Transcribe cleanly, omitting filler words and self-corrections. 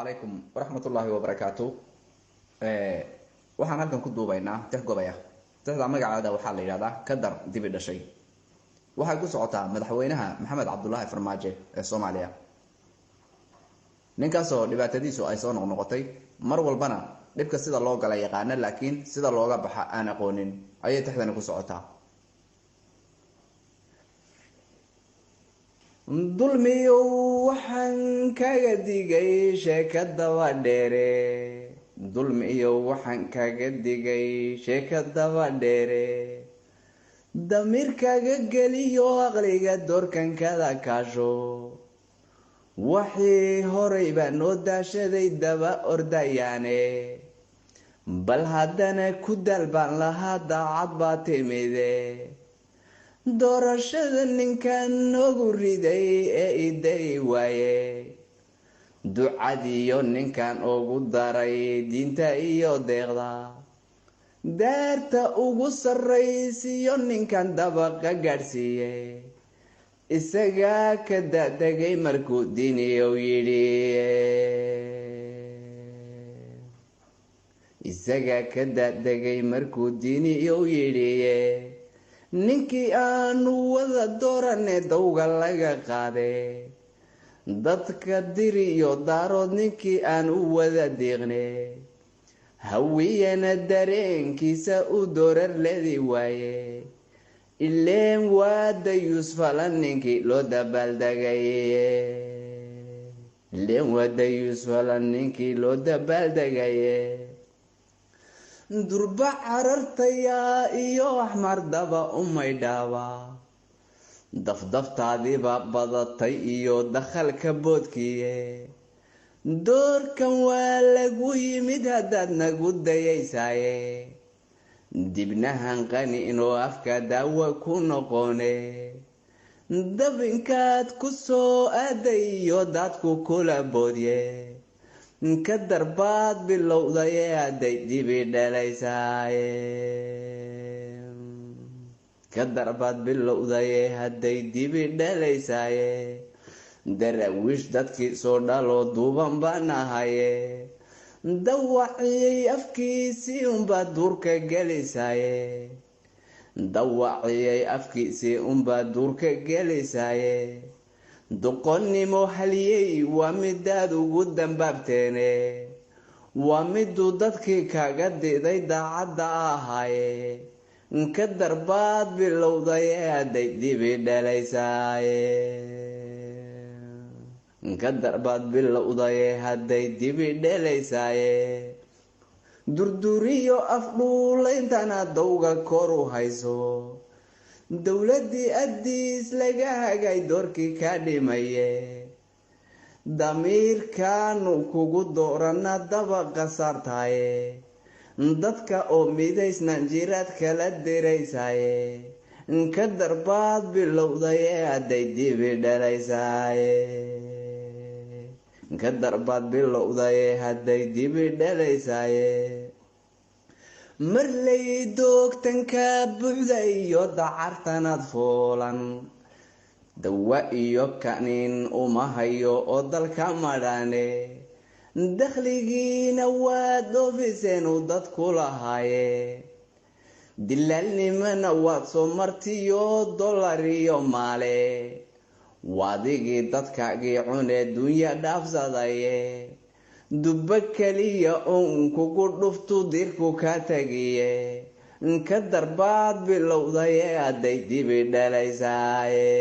عليكم ورحمة الله وبركاته. waxaan halkan ku duubaynaa tix gobaya. Tixda magaceeda waxaa la yiraahdaa Kadar Dibi Dhashay. Waxay ku socotaa madaxweynaha Maxamed Cabdullaahi Farmaajo ee Soomaaliya. Ninkaas oo dhibaatadiisu ay soo noqnoqotay mar walbana dhibka sida loo galay yaqaan laakiin sida looga baxa aan aqoonin ayay tixdani ku socotaa. dulmiyo waxaan kaga digay sheekada waa dheere dulmiyo waxaan kaga digay sheekada waa dheere damirkaaga geliyo aqliga doorkan kada kaasho waxii horay baa noo daashaday daba ordayaane bal haddana ku dalbaan lahaa daacad baa timide doorashada ninkan noogu riday ee iday waaye ducadiyo ninkan ugu daray diinta iyo deeqda daarta ugu sarraysiyo ninkan dabaqa gaadhsiiye isagaa ka dadegay markuu diiniyow yidhi isagaa ka dadegay markuu diiniyow yidhiye ninkii aanu wada doorane dawga laga qaade dadka diriyo daarood ninkii aan u wada deeqne hawiyana dareenkiisa u doorar leedi waaye ileen waada yuusfala ninkii loo dabaaldegaye ileen waada yuusfala ninkii loo dabaaldegaye durba carartaya iyo axmar daba umaydhaaba dafdaftaadiiba badatay iyo dakhalka boodkiye doorkan waa lagu yimid haddaad nagu dayaysaaye dibnahan qani inuu afka daawa ku noqone dabinkaad ku soo aaday iyo daadku kula boodye ka darbaad bilowdaye hadday dibi dhalaysaaye ka darbaad bilowdaye hadday dibi dhalaysaaye daraawiish dadkii soo dhaloo duuban baan ahaye dawaciyey afkiisii unbaad duurka gelisaaye dawaciyey afkiisii unbaad duurka gelisaaye doqonnimo haliyey waa midaad ugu dambaabteene waa miduu dadkii kaga diday daacadda ahaaye ka darbaad bilowdaye hadday dibi dhalaysaaye ka darbaad bilowdaye hadday dibi dhalaysaaye durduriyo afdhuuleyntana dawga kor u hayso dowladii addiis laga hagay doorkii ka dhimaye damiirkaanu kugu doorana dabaqa saartaaye dadka oo midaysnan jiraad kala diraysaaye ka darbaad bilowdaye hadday dibi dhalaysaaye ka darbaad bilowdaye hadday dibi dhalaysaaye marlay doogtanka buuxda iyo dacartanaad foolan dawa iyo kaniin uma hayo oo dalka madhane dakhligiina waad dhoofiseen uu dadku lahaaye dilaalnimana waad soo martiyo dollar iyo maale waadigii dadkaagii cunee dunya dhaafsadaye dubba keliya uun kugu dhuftu dirku ka tagiye ka darbaad bilowdaye hadday dibi dhalaysaaye